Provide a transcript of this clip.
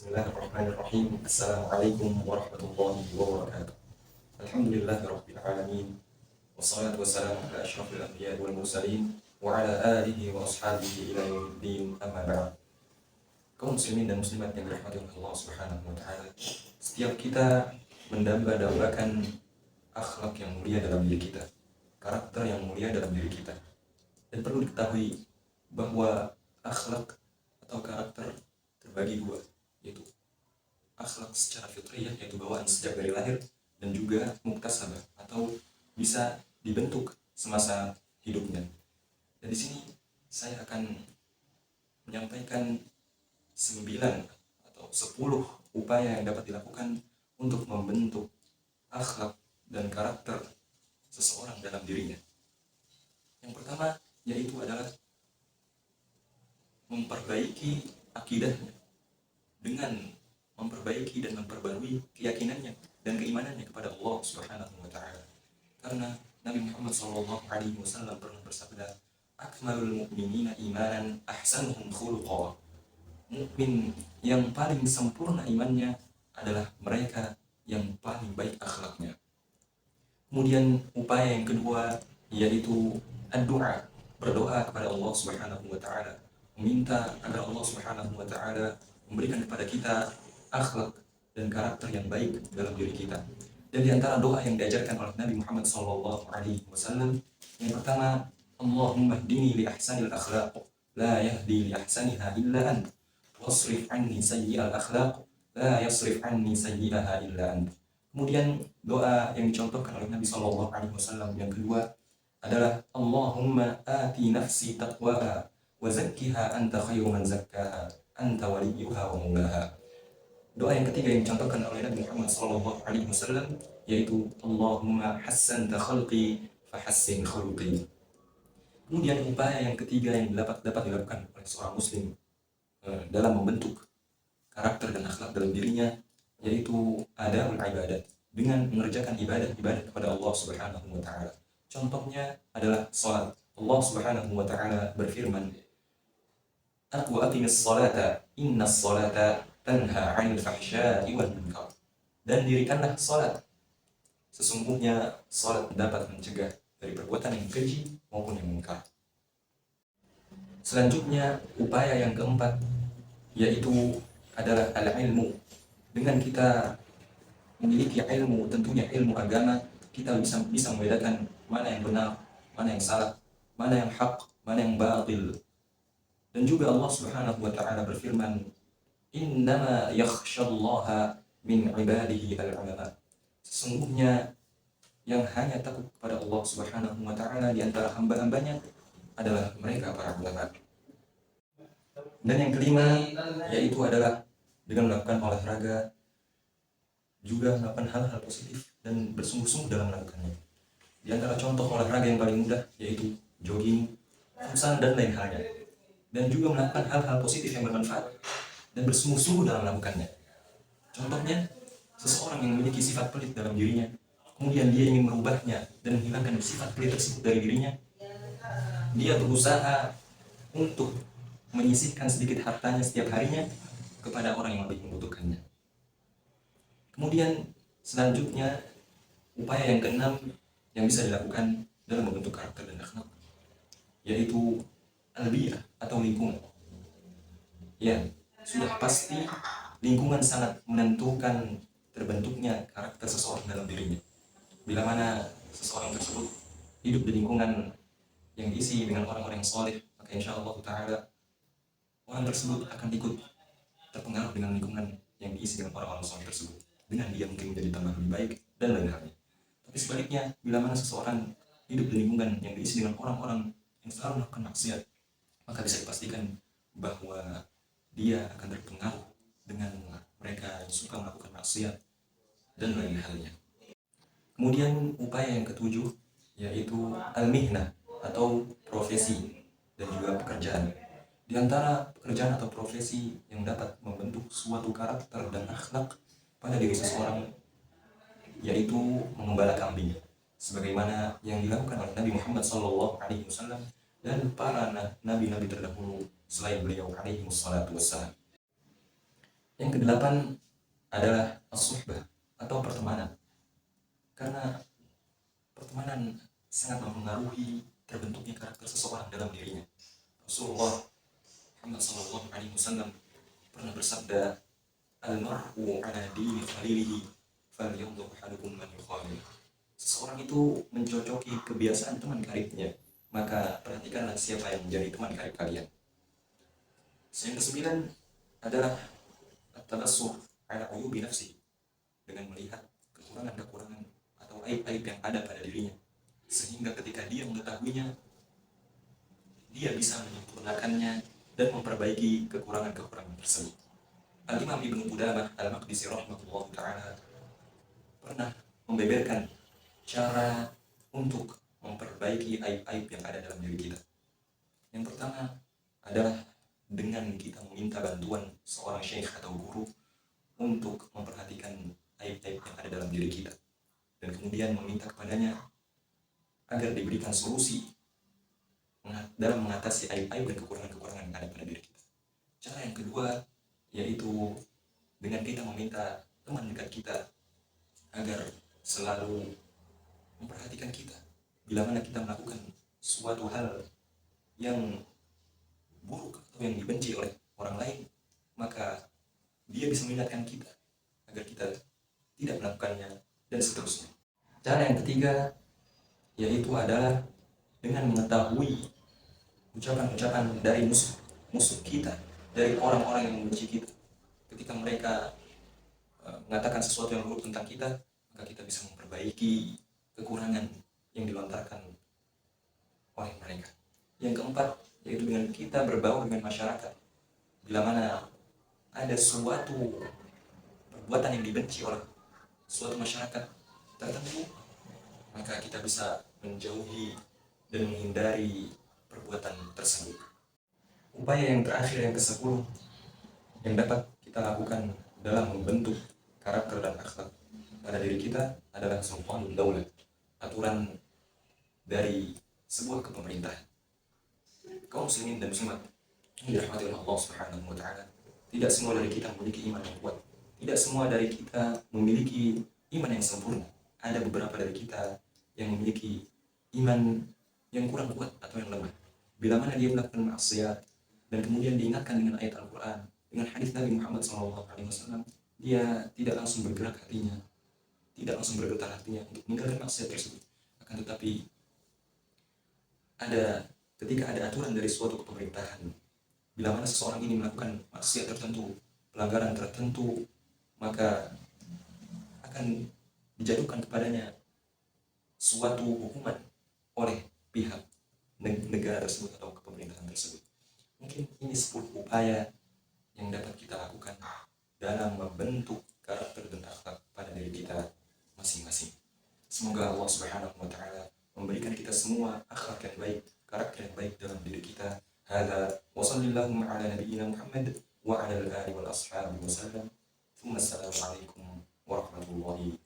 Bismillahirrahmanirrahim. Assalamualaikum warahmatullahi wabarakatuh. Alhamdulillahirabbil alamin. Wassalatu wassalamu ala asyrafil anbiya'i wal mursalin wa ala alihi wa ashabihi ila yaumiddin. Amma ba'd. Kaum muslimin dan muslimat yang dirahmati oleh Allah Subhanahu wa taala. Setiap kita mendamba-dambakan akhlak yang mulia dalam diri kita, karakter yang mulia dalam diri kita. Dan perlu diketahui bahwa akhlak atau karakter terbagi dua, yaitu akhlak secara fitriyah, yaitu bawaan sejak dari lahir, dan juga muktasabah atau bisa dibentuk semasa hidupnya. Dan di sini saya akan menyampaikan 9 atau 10 upaya yang dapat dilakukan untuk membentuk akhlak dan karakter seseorang dalam dirinya. Yang pertama yaitu adalah memperbaiki akidahnya dengan memperbaiki dan memperbarui keyakinannya dan keimanannya kepada Allah Subhanahu wa taala. Karena Nabi Muhammad SAW pernah bersabda, "Akmalul mu'minina imanan ahsanuhum khuluqa." Mukmin yang paling sempurna imannya adalah mereka yang paling baik akhlaknya. Kemudian upaya yang kedua yaitu ad-du'a, berdoa kepada Allah Subhanahu wa taala, meminta agar Allah Subhanahu wa taala memberikan kepada kita akhlak dan karakter yang baik dalam diri kita. Dan di antara doa yang diajarkan oleh Nabi Muhammad SAW, yang pertama, Allahumma hdini li ahsanil akhlaq, la yahdi li ahsaniha illa ant, wasrif anni sayyi'al akhlaq, la yasrif anni sayyi'aha illa ant. Kemudian doa yang dicontohkan oleh Nabi SAW yang kedua adalah Allahumma ati nafsi taqwaha wa zakkiha anta khairu man zakkaha anta waliyuha wa maulaha. Doa yang ketiga yang dicontohkan oleh Nabi Muhammad SAW yaitu Allahumma hassanta khalqi fahassin khuluqi. Kemudian upaya yang ketiga yang dapat dilakukan oleh seorang muslim dalam membentuk karakter dan akhlak dalam dirinya yaitu adabul ibadat, dengan mengerjakan ibadah kepada Allah Subhanahu wa taala. Contohnya adalah salat. Allah Subhanahu wa taala berfirman, "Wa aqimis salata, innas salata tanha 'anil fahsya'i wal munkar." Dan dirikanlah salat. Sesungguhnya salat dapat mencegah dari perbuatan yang keji maupun yang munkar. Selanjutnya, upaya yang keempat yaitu adalah al-ilmu. Dengan kita memiliki ilmu, tentunya ilmu agama, kita bisa membedakan mana yang benar, mana yang salah, mana yang hak, mana yang batil. Dan juga Allah Subhanahu wa taala berfirman, "Innama yakhsyallaha min ibadihi al-ulama." Sesungguhnya yang hanya takut kepada Allah Subhanahu wa taala di antara hamba-hambanya adalah mereka para ulama. Dan yang kelima yaitu adalah dengan melakukan olahraga, juga melakukan hal-hal positif dan bersungguh-sungguh dalam melakukannya. Di antara contoh olahraga yang paling mudah yaitu jogging, futsal, dan lain halnya. Dan juga melakukan hal-hal positif yang bermanfaat dan bersungguh-sungguh dalam melakukannya. Contohnya, seseorang yang memiliki sifat pelit dalam dirinya, kemudian dia ingin merubahnya dan menghilangkan sifat pelit tersebut dari dirinya. Dia berusaha untuk menyisihkan sedikit hartanya setiap harinya kepada orang yang lebih membutuhkannya. Kemudian selanjutnya, upaya yang keenam yang bisa dilakukan dalam membentuk karakter dan akhlak yaitu al-biyah atau lingkungan. Ya, sudah pasti lingkungan sangat menentukan terbentuknya karakter seseorang dalam dirinya. Bila mana seseorang tersebut hidup di lingkungan yang diisi dengan orang-orang yang soleh, maka insya Allah ta'ala orang tersebut akan ikut terpengaruh dengan lingkungan yang diisi dengan orang-orang soleh tersebut. Dengan dia mungkin menjadi tambah lebih baik dan lain halnya. Tapi sebaliknya, bila mana seseorang hidup di lingkungan yang diisi dengan orang-orang yang selalu melakukan maksiat, maka bisa dipastikan bahwa dia akan terpengaruh dengan mereka yang suka melakukan maksiat dan lain halnya. Kemudian upaya yang ketujuh yaitu al-mihnah atau profesi dan juga pekerjaan. Di antara pekerjaan atau profesi yang dapat membentuk suatu karakter dan akhlak pada diri seseorang yaitu mengembala kambing, sebagaimana yang dilakukan oleh Nabi Muhammad SAW dan para nabi-nabi terdahulu selain beliau alaihi wassalatu wassalam. Yang kedelapan adalah as-suhbah atau pertemanan. Karena pertemanan sangat mempengaruhi terbentuknya karakter seseorang dalam dirinya. Rasulullah Muhammad SAW pernah bersabda, "Al-mar'u ala dini khalilihi, falyanzur ahadukum man yukhalil." Seseorang itu mencocoki kebiasaan teman karibnya, maka perhatikanlah siapa yang menjadi teman karib kalian. Yang kesembilan adalah at-tabassur ala uyubi nafsi, dengan melihat kekurangan-kekurangan atau aib-aib yang ada pada dirinya, sehingga ketika dia mengetahuinya, dia bisa menyempurnakannya dan memperbaiki kekurangan-kekurangan tersebut. Al-Imam Ibnu Qudamah Al-Maqdisi rahmatullah ta'ala pernah membeberkan cara untuk memperbaiki aib-aib yang ada dalam diri kita. Yang pertama adalah dengan kita meminta bantuan seorang syekh atau guru untuk memperhatikan aib-aib yang ada dalam diri kita, dan kemudian meminta kepadanya agar diberikan solusi dalam mengatasi aib-aib dan kekurangan-kekurangan yang ada pada diri kita. Cara yang kedua yaitu dengan kita meminta teman dekat kita agar selalu memperhatikan kita bila mana kita melakukan suatu hal yang buruk atau yang dibenci oleh orang lain, maka dia bisa mengingatkan kita agar kita tidak melakukannya, dan seterusnya. Cara yang ketiga yaitu adalah dengan mengetahui ucapan-ucapan dari musuh kita, dari orang-orang yang membenci kita. Ketika mereka mengatakan sesuatu yang buruk tentang kita, maka kita bisa memperbaiki kekurangan yang dilontarkan oleh mereka. Yang keempat yaitu dengan kita berbaur dengan masyarakat. Bila mana ada suatu perbuatan yang dibenci oleh suatu masyarakat tertentu, maka kita bisa menjauhi dan menghindari perbuatan tersebut. Upaya yang terakhir, yang ke-10, yang dapat kita lakukan dalam membentuk karakter dan akhlak pada diri kita adalah sultanul daulah, aturan dari sebuah kepemerintahan. Kaum muslimin dan muslimat yang dirahmati oleh Allah Subhanahu wa taala, tidak semua dari kita memiliki iman yang kuat. Tidak semua dari kita memiliki iman yang sempurna. Ada beberapa dari kita yang memiliki iman yang kurang kuat atau yang lemah. Bila mana dia melakukan maksiat dan kemudian diingatkan dengan ayat Al-Quran, dengan hadis Nabi Muhammad SAW, dia tidak langsung bergerak hatinya, tidak langsung bergetar hatinya untuk meninggalkan maksiat tersebut. Akan tetapi ketika ada aturan dari suatu pemerintahan, bila mana seseorang ini melakukan maksiat tertentu, pelanggaran tertentu, maka akan dijatuhkan kepadanya suatu hukuman oleh pihak negara tersebut atau kepemerintahan tersebut. Mungkin ini 10 upaya yang dapat kita lakukan dalam membentuk karakter dan akhlak pada diri kita masing-masing. Semoga Allah Subhanahu wa taala memberikan kita semua akhlak yang baik, karakter yang baik dalam diri kita. Hadza wa sallallahu ala nabiyyina Muhammad wa ala alihi wal ashabihi wasallam. Assalamualaikum warahmatullahi